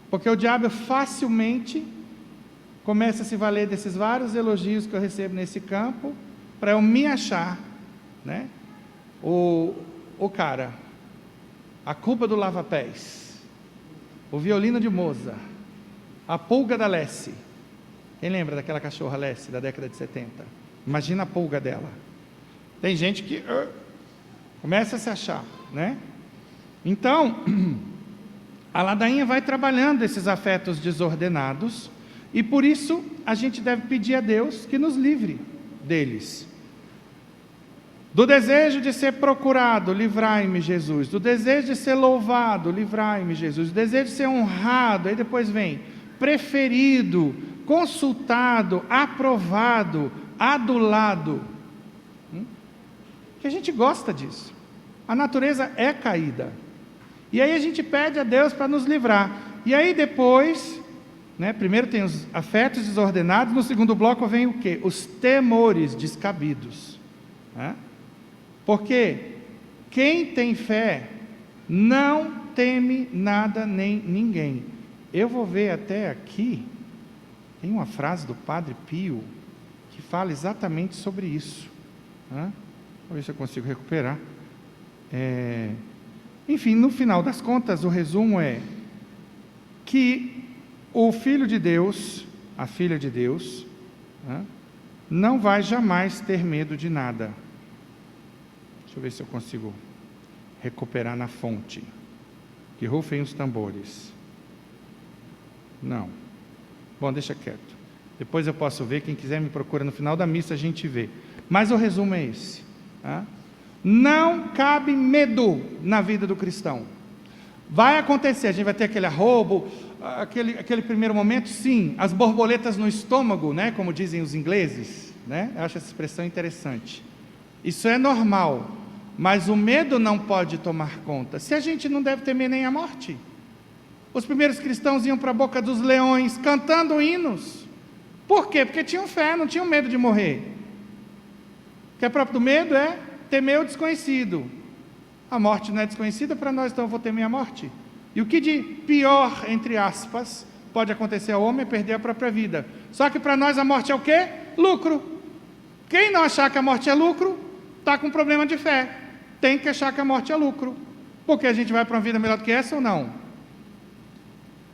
porque o diabo facilmente começa a se valer desses vários elogios que eu recebo nesse campo, para eu me achar, né? O cara, a culpa do lava-pés, o violino de Mozart, a pulga da Lessie. Quem lembra daquela cachorra Lessie da década de 70? Imagina a pulga dela. Tem gente que começa a se achar, né? Então, a ladainha vai trabalhando esses afetos desordenados, e por isso a gente deve pedir a Deus que nos livre deles. Do desejo de ser procurado, livrai-me, Jesus. Do desejo de ser louvado, livrai-me, Jesus. Do desejo de ser honrado, aí depois vem preferido, consultado, aprovado, adulado. Que a gente gosta disso. A natureza é caída. E aí a gente pede a Deus para nos livrar. E aí depois, né, primeiro tem os afetos desordenados, no segundo bloco vem o quê? Os temores descabidos. Porque quem tem fé não teme nada nem ninguém. Eu vou ver até aqui, tem uma frase do Padre Pio que fala exatamente sobre isso. Vou ver se eu consigo recuperar. Enfim, no final das contas, o resumo é que o Filho de Deus, a Filha de Deus, não vai jamais ter medo de nada. Deixa eu ver se eu consigo recuperar na fonte. Que rufem os tambores. Não. Bom, deixa quieto. Depois eu posso ver, quem quiser me procura no final da missa, a gente vê. Mas o resumo é esse. Não cabe medo na vida do cristão. Vai acontecer, a gente vai ter aquele arrobo, aquele primeiro momento, sim, as borboletas no estômago, né, como dizem os ingleses, né? Eu acho essa expressão interessante. Isso é normal, mas o medo não pode tomar conta. Se a gente não deve temer nem a morte. Os primeiros cristãos iam para a boca dos leões, cantando hinos. Por quê? Porque tinham fé, não tinham medo de morrer. O que é próprio do medo é temer o desconhecido. A morte não é desconhecida para nós, então eu vou temer a morte. E o que de pior, entre aspas, pode acontecer ao homem é perder a própria vida. Só que para nós a morte é o quê? Lucro. Quem não achar que a morte é lucro, está com problema de fé. Tem que achar que a morte é lucro. Porque a gente vai para uma vida melhor do que essa ou não?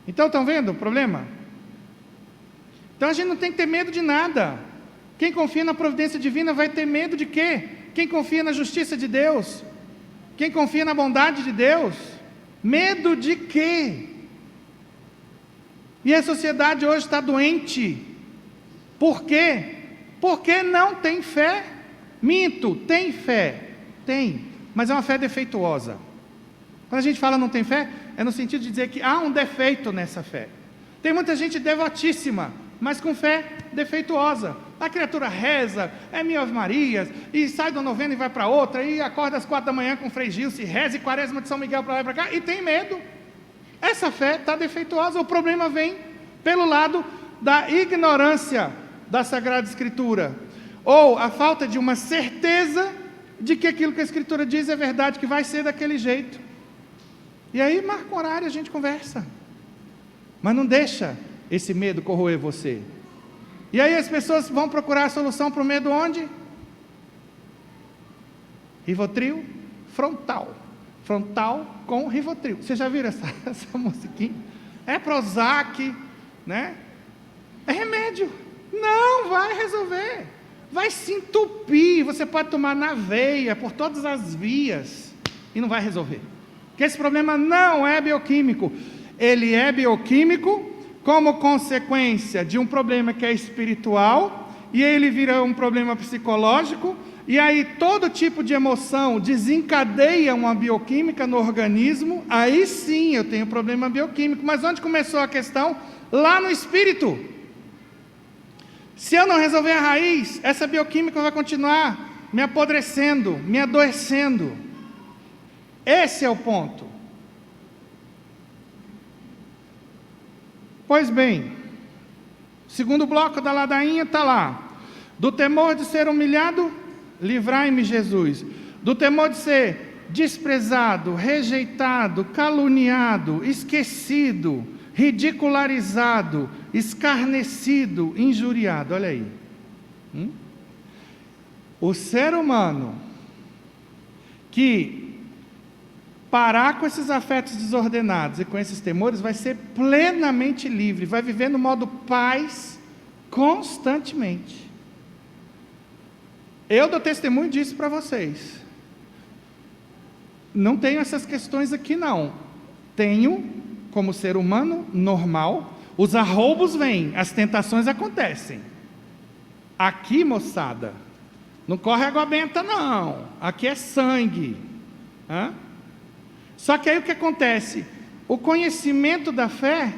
Então, estão vendo o problema? Então a gente não tem que ter medo de nada. Quem confia na providência divina vai ter medo de quê? Quem confia na justiça de Deus? Quem confia na bondade de Deus? Medo de quê? E a sociedade hoje está doente. Por quê? Porque não tem fé. Minto, tem fé. Tem, mas é uma fé defeituosa. Quando a gente fala não tem fé, é no sentido de dizer que há um defeito nessa fé. Tem muita gente devotíssima, mas com fé defeituosa. A criatura reza, é mil Ave Marias, e sai da novena e vai para outra, e acorda às 4 da manhã com o Frei Gil, se reza e quaresma de São Miguel para lá e para cá, e tem medo. Essa fé está defeituosa. O problema vem pelo lado da ignorância da Sagrada Escritura, ou a falta de uma certeza de que aquilo que a Escritura diz é verdade, que vai ser daquele jeito. E aí marca um horário e a gente conversa. Mas não deixa esse medo corroer você. E aí as pessoas vão procurar a solução para o medo onde? Rivotril frontal. Frontal com Rivotril. Vocês já viram essa musiquinha? É Prozac, né? É remédio. Não vai resolver. Vai se entupir. Você pode tomar na veia, por todas as vias, e não vai resolver. Porque esse problema não é bioquímico. Ele é bioquímico como consequência de um problema que é espiritual, e ele vira um problema psicológico, e aí todo tipo de emoção desencadeia uma bioquímica no organismo. Aí sim eu tenho problema bioquímico. Mas onde começou a questão? Lá no espírito. Se eu não resolver a raiz, essa bioquímica vai continuar me apodrecendo, me adoecendo. Esse é o ponto. Pois bem, segundo bloco da ladainha está lá. Do temor de ser humilhado, livrai-me, Jesus. Do temor de ser desprezado, rejeitado, caluniado, esquecido, ridicularizado, escarnecido, injuriado. Olha aí. O ser humano que parar com esses afetos desordenados e com esses temores vai ser plenamente livre, vai viver no modo paz constantemente. Eu dou testemunho disso para vocês. Não tenho essas questões aqui não. Tenho, como ser humano normal, os arroubos vêm, as tentações acontecem. Aqui, moçada, não corre água benta não, aqui é sangue. Só que aí o que acontece? O conhecimento da fé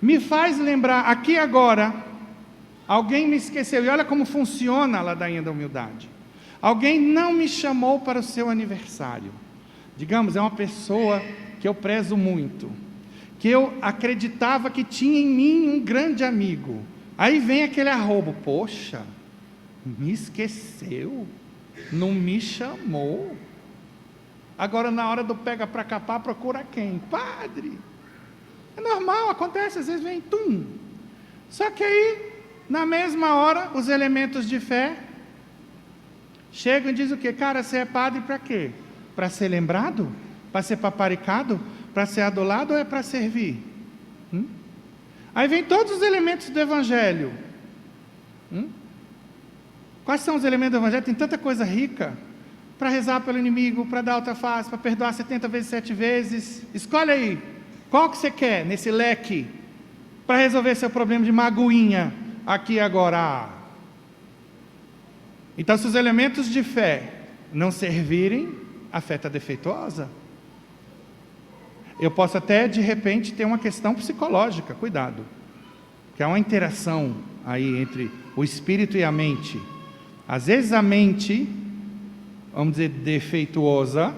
me faz lembrar, aqui agora, alguém me esqueceu, e olha como funciona a ladainha da humildade. Alguém não me chamou para o seu aniversário. Digamos, é uma pessoa que eu prezo muito, que eu acreditava que tinha em mim um grande amigo. Aí vem aquele arrobo, poxa, me esqueceu, não me chamou. Agora na hora do pega para capar, procura quem? Padre. É normal, acontece, às vezes vem tum. Só que aí, na mesma hora, os elementos de fé chegam e dizem o quê? Cara, você é padre para quê? Para ser lembrado? Para ser paparicado? Para ser adulado ou é para servir? Aí vem todos os elementos do Evangelho. Quais são os elementos do Evangelho? Tem tanta coisa rica. Para rezar pelo inimigo, para dar outra face, para perdoar 70 vezes, 7 vezes. Escolhe aí, qual que você quer nesse leque, para resolver seu problema de magoinha, aqui e agora. Então, se os elementos de fé não servirem, a fé está defeituosa. Eu posso até, de repente, ter uma questão psicológica, cuidado, que há uma interação aí entre o espírito e a mente. Às vezes a mente, vamos dizer, defeituosa,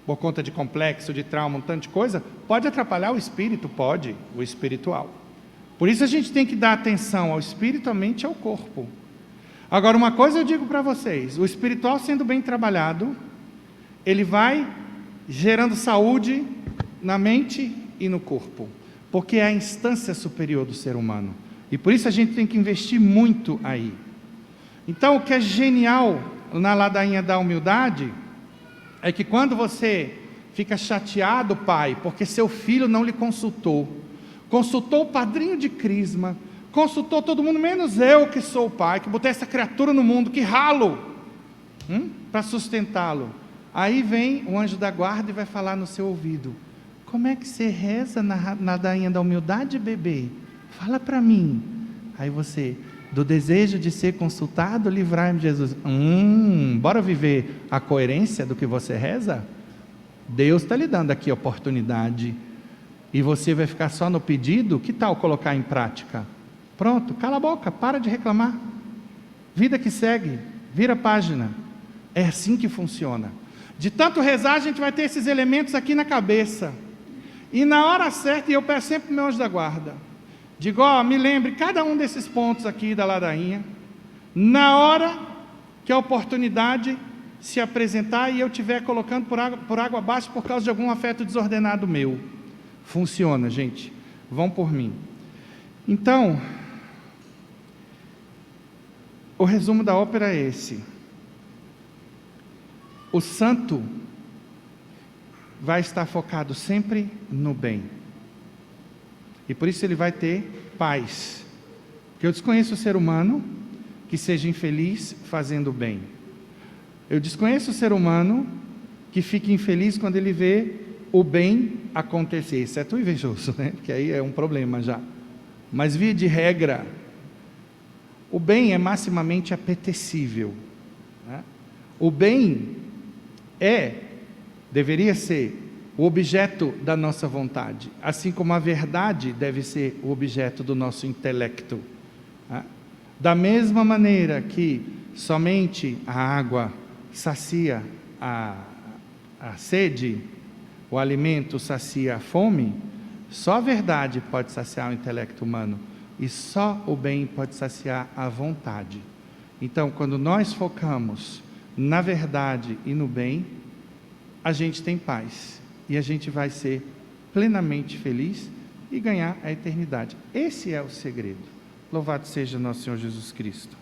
por conta de complexo, de trauma, um tanto de coisa, pode atrapalhar o espírito, pode, o espiritual. Por isso a gente tem que dar atenção ao espírito, à mente e ao corpo. Agora, uma coisa eu digo para vocês, o espiritual sendo bem trabalhado, ele vai gerando saúde na mente e no corpo, porque é a instância superior do ser humano. E por isso a gente tem que investir muito aí. Então, o que é genial na ladainha da humildade é que quando você fica chateado, pai, porque seu filho não lhe consultou o padrinho de crisma, consultou todo mundo, menos eu que sou o pai, que botei essa criatura no mundo, que ralo, para sustentá-lo. Aí vem o anjo da guarda e vai falar no seu ouvido: como é que você reza na ladainha da humildade, bebê? Fala para mim. Aí você: do desejo de ser consultado, livrai-me, Jesus. Bora viver a coerência do que você reza? Deus está lhe dando aqui a oportunidade, e você vai ficar só no pedido? Que tal colocar em prática? Pronto, cala a boca, para de reclamar. Vida que segue, vira a página. É assim que funciona. De tanto rezar, a gente vai ter esses elementos aqui na cabeça. E na hora certa, e eu peço sempre para o meu anjo da guarda, digo: me lembre cada um desses pontos aqui da ladainha, na hora que a oportunidade se apresentar e eu estiver colocando por água abaixo por causa de algum afeto desordenado meu. Funciona, gente. Vão por mim. Então, o resumo da ópera é esse. O santo vai estar focado sempre no bem. E por isso ele vai ter paz. Porque eu desconheço o ser humano que seja infeliz fazendo bem. Eu desconheço o ser humano que fique infeliz quando ele vê o bem acontecer. Exceto o invejoso, né? Porque aí é um problema já. Mas via de regra, o bem é maximamente apetecível, né? O bem deveria ser o objeto da nossa vontade, assim como a verdade deve ser o objeto do nosso intelecto, né? Da mesma maneira que somente a água sacia a sede, o alimento sacia a fome, só a verdade pode saciar o intelecto humano, e só o bem pode saciar a vontade. Então, quando nós focamos na verdade e no bem, a gente tem paz, e a gente vai ser plenamente feliz e ganhar a eternidade. Esse é o segredo. Louvado seja nosso Senhor Jesus Cristo.